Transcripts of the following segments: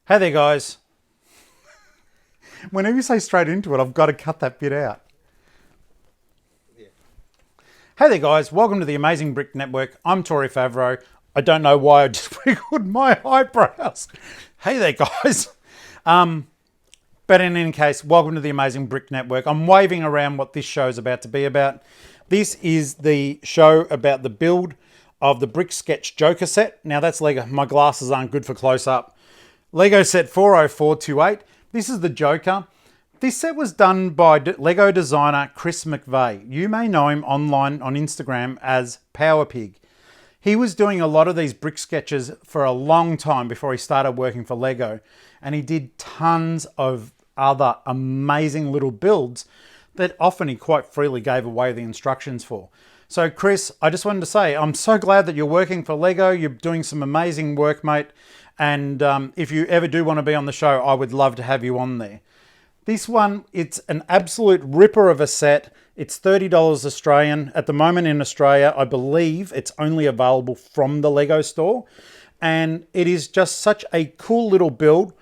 Hey there, guys. Whenever you say straight into it, I've got to cut that bit out. Hey there, guys. Welcome to the Amazing Brick Network. I'm Tori Favreau. I don't know why I just wiggled my eyebrows. Hey there, guys. But in any case, welcome to the Amazing Brick Network. I'm waving around what this show is about to be about. This is the show about the build of the Brick Sketch Joker set. Now, that's Lego. My glasses aren't good for close up. Lego set 40428. This is the Joker. This set was done by Lego designer Chris McVeigh. You may know him online on Instagram as PowerPig. He was doing a lot of these brick sketches for a long time before he started working for Lego. And he did tons of other amazing little builds that often he quite freely gave away the instructions for. So Chris, I just wanted to say, I'm so glad that you're working for Lego. You're doing some amazing work, mate. And if you ever do want to be on the show, I would love to have you on there. This one, it's an absolute ripper of a set. It's $30 Australian. At the moment in Australia, I believe it's only available from the Lego store. And it is just such a cool little build.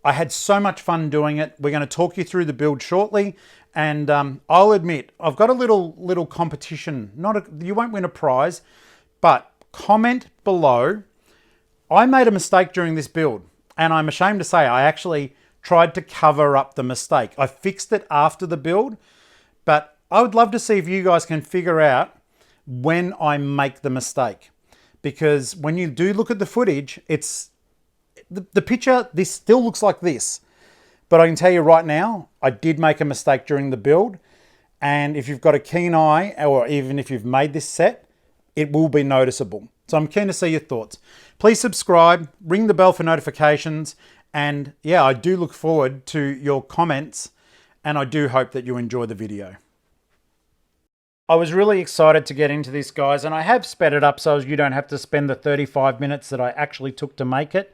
I had so much fun doing it. We're going to talk you through the build shortly. And I'll admit, I've got a little competition. You won't win a prize, but comment below. I made a mistake during this build, and I'm ashamed to say I actually tried to cover up the mistake. I fixed it after the build, but I would love to see if you guys can figure out when I make the mistake. Because when you do look at the footage, it's the picture, this still looks like this. But I can tell you right now, I did make a mistake during the build. And if you've got a keen eye, or even if you've made this set, it will be noticeable. So I'm keen to see your thoughts. Please subscribe, ring the bell for notifications, and yeah, I do look forward to your comments, and I do hope that you enjoy the video. I was really excited to get into this, guys, and I have sped it up so you don't have to spend the 35 minutes that I actually took to make it.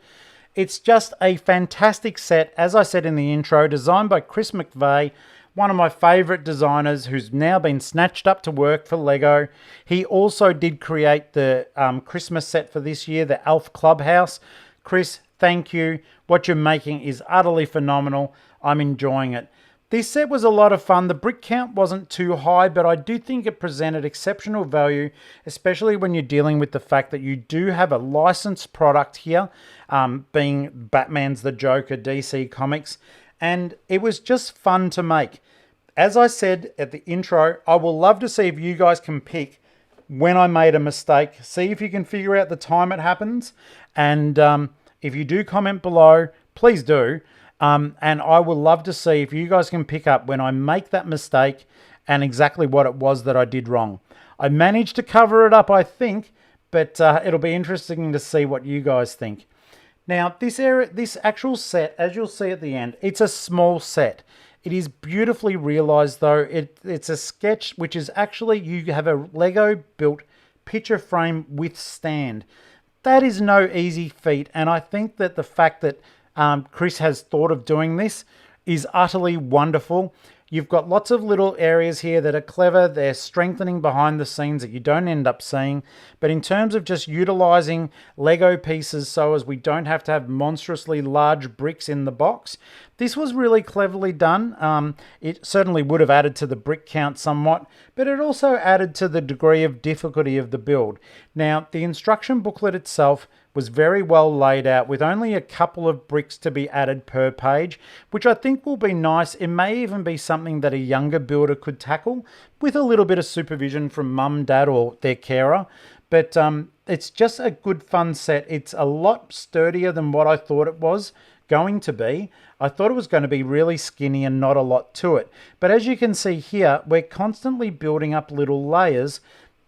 It's just a fantastic set, as I said in the intro, designed by Chris McVeigh, one of my favorite designers who's now been snatched up to work for Lego. He also did create the Christmas set for this year, the Elf Clubhouse. Chris, thank you. What you're making is utterly phenomenal. I'm enjoying it. This set was a lot of fun. The brick count wasn't too high, but I do think it presented exceptional value, especially when you're dealing with the fact that you do have a licensed product here, being Batman's The Joker, DC Comics, and it was just fun to make. As I said at the intro, I will love to see if you guys can pick when I made a mistake. See if you can figure out the time it happens. And if you do comment below, please do. And I will love to see if you guys can pick up when I make that mistake and exactly what it was that I did wrong. I managed to cover it up, I think, but it'll be interesting to see what you guys think. Now, this actual set, as you'll see at the end, it's a small set. It is beautifully realized, though. It's a sketch which is actually, you have a Lego built picture frame with stand. That is no easy feat, and I think that the fact that Chris has thought of doing this is utterly wonderful. You've got lots of little areas here that are clever. They're strengthening behind the scenes that you don't end up seeing. But in terms of just utilizing Lego pieces so as we don't have to have monstrously large bricks in the box, this was really cleverly done. It certainly would have added to the brick count somewhat, but it also added to the degree of difficulty of the build. Now, the instruction booklet itself was very well laid out with only a couple of bricks to be added per page, which I think will be nice. It may even be something that a younger builder could tackle with a little bit of supervision from mum, dad, or their carer. But it's just a good fun set. It's a lot sturdier than what I thought it was going to be. I thought it was going to be really skinny and not a lot to it. But as you can see here, we're constantly building up little layers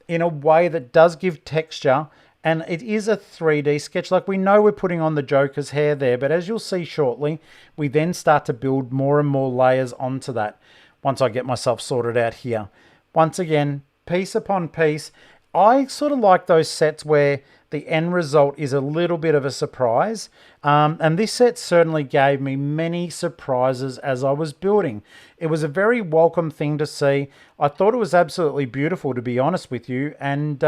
in a way that does give texture. And it is a 3D sketch. Like, we know we're putting on the Joker's hair there, but as you'll see shortly, we then start to build more and more layers onto that once I get myself sorted out here. Once again, piece upon piece. I sort of like those sets where the end result is a little bit of a surprise. And this set certainly gave me many surprises as I was building. It was a very welcome thing to see. I thought it was absolutely beautiful, to be honest with you. And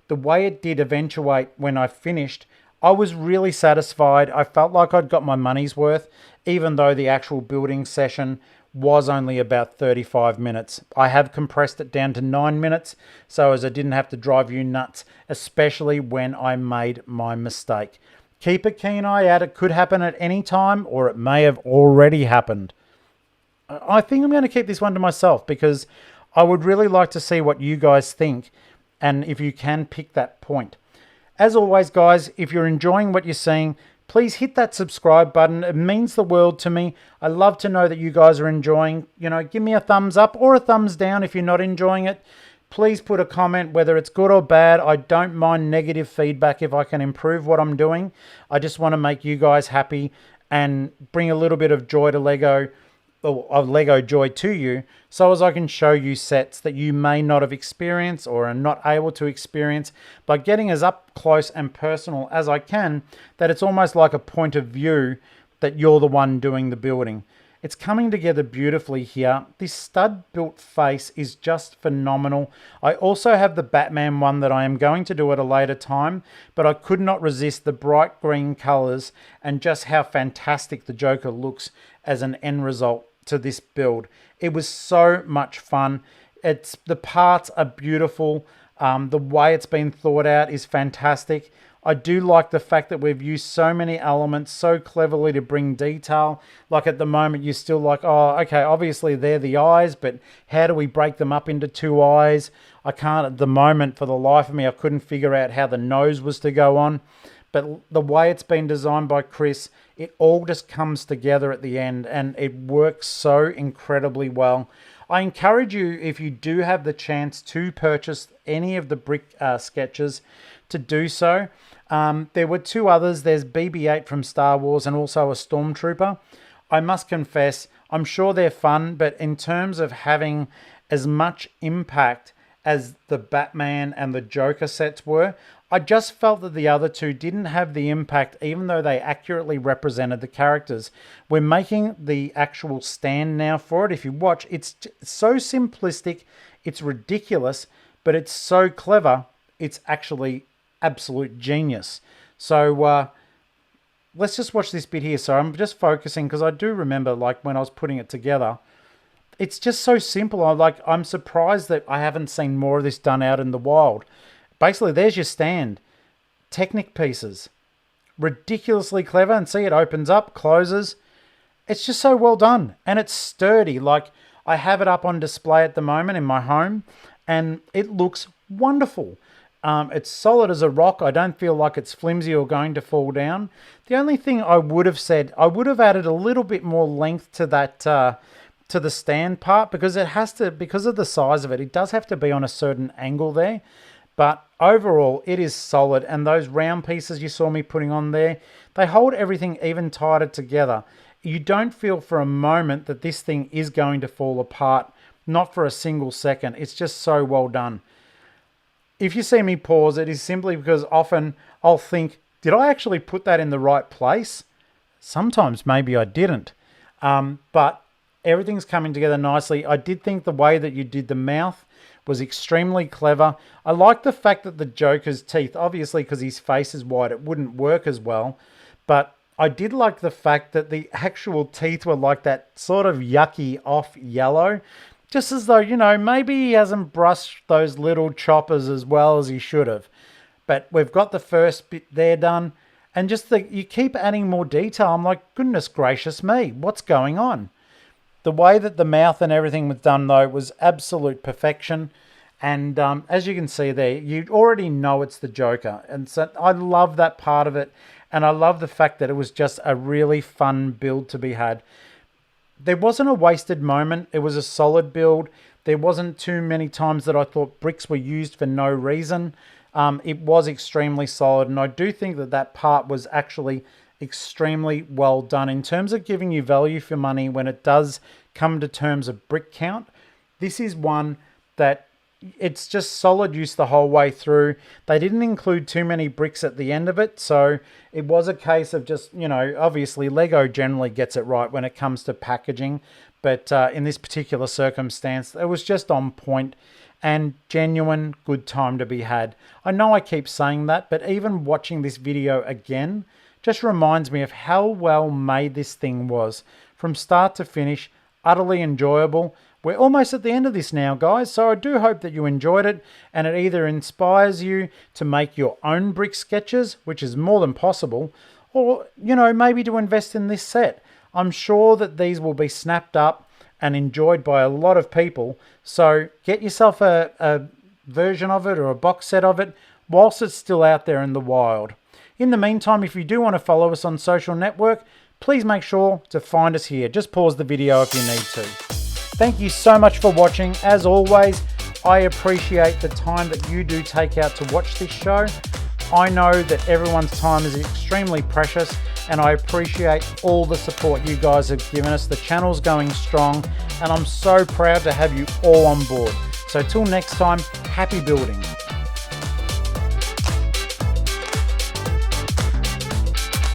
the way it did eventuate when I finished, I was really satisfied. I felt like I'd got my money's worth, even though the actual building session was only about 35 minutes. I have compressed it down to 9 minutes so as I didn't have to drive you nuts, especially when I made my mistake. Keep a keen eye out. It could happen at any time, or it may have already happened. I think I'm going to keep this one to myself because I would really like to see what you guys think and if you can pick that point. As always, guys, if you're enjoying what you're seeing, please hit that subscribe button. It means the world to me. I love to know that you guys are enjoying. Give me a thumbs up or a thumbs down if you're not enjoying it. Please put a comment, whether it's good or bad. I don't mind negative feedback if I can improve what I'm doing. I just want to make you guys happy and bring a little bit of joy to Lego, or of Lego joy to you, so as I can show you sets that you may not have experienced or are not able to experience by getting as up close and personal as I can, that it's almost like a point of view that you're the one doing the building. It's coming together beautifully here. This stud built face is just phenomenal. I also have the Batman one that I am going to do at a later time, but I could not resist the bright green colors and just how fantastic the Joker looks as an end result to this build. It was so much fun. The parts are beautiful. The way it's been thought out is fantastic. I do like the fact that we've used so many elements so cleverly to bring detail. Like at the moment, you're still like, oh, okay, obviously they're the eyes, but how do we break them up into two eyes? I can't at the moment, for the life of me, I couldn't figure out how the nose was to go on. But the way it's been designed by Chris, it all just comes together at the end and it works so incredibly well. I encourage you, if you do have the chance to purchase any of the brick sketches, to do so. There were two others. There's BB-8 from Star Wars and also a Stormtrooper. I must confess, I'm sure they're fun, but in terms of having as much impact as the Batman and the Joker sets were, I just felt that the other two didn't have the impact, even though they accurately represented the characters. We're making the actual stand now for it. If you watch, it's so simplistic, it's ridiculous, but it's so clever, it's actually absolute genius. So let's just watch this bit here. So I'm just focusing because I do remember, like, when I was putting it together, it's just so simple. I'm surprised that I haven't seen more of this done out in the wild. Basically, there's your stand. Technic pieces. Ridiculously clever. And see, it opens up, closes. It's just so well done. And it's sturdy. Like, I have it up on display at the moment in my home, and it looks wonderful. It's solid as a rock. I don't feel like it's flimsy or going to fall down. The only thing I would have said, I would have added a little bit more length to that, to the stand part, because it has to, because of the size of it, it does have to be on a certain angle there. But overall, it is solid. And those round pieces you saw me putting on there, they hold everything even tighter together. You don't feel for a moment that this thing is going to fall apart. Not for a single second. It's just so well done. If you see me pause, it is simply because often I'll think, did I actually put that in the right place? Sometimes maybe I didn't. But everything's coming together nicely. I did think the way that you did the mouth was extremely clever. I like the fact that the Joker's teeth, obviously because his face is wide, it wouldn't work as well. But I did like the fact that the actual teeth were like that sort of yucky off yellow. Just as though, maybe he hasn't brushed those little choppers as well as he should have. But we've got the first bit there done. And just you keep adding more detail. I'm like, goodness gracious me, what's going on? The way that the mouth and everything was done, though, was absolute perfection. And as you can see there, you already know it's the Joker. And so I love that part of it. And I love the fact that it was just a really fun build to be had. There wasn't a wasted moment. It was a solid build. There wasn't too many times that I thought bricks were used for no reason. It was extremely solid. And I do think that that part was actually extremely well done in terms of giving you value for money when it does come to terms of brick count. This is one that it's just solid use the whole way through. They didn't include too many bricks at the end of it, so it was a case of just, obviously Lego generally gets it right when it comes to packaging, but in this particular circumstance, it was just on point and genuine good time to be had. I know I keep saying that, but even watching this video again just reminds me of how well made this thing was. From start to finish, utterly enjoyable. We're almost at the end of this now, guys, so I do hope that you enjoyed it and it either inspires you to make your own brick sketches, which is more than possible, or, you know, maybe to invest in this set. I'm sure that these will be snapped up and enjoyed by a lot of people, so get yourself a version of it or a box set of it whilst it's still out there in the wild. In the meantime, if you do want to follow us on social network, please make sure to find us here. Just pause the video if you need to. Thank you so much for watching. As always, I appreciate the time that you do take out to watch this show. I know that everyone's time is extremely precious, and I appreciate all the support you guys have given us. The channel's going strong, and I'm so proud to have you all on board. So till next time, happy building.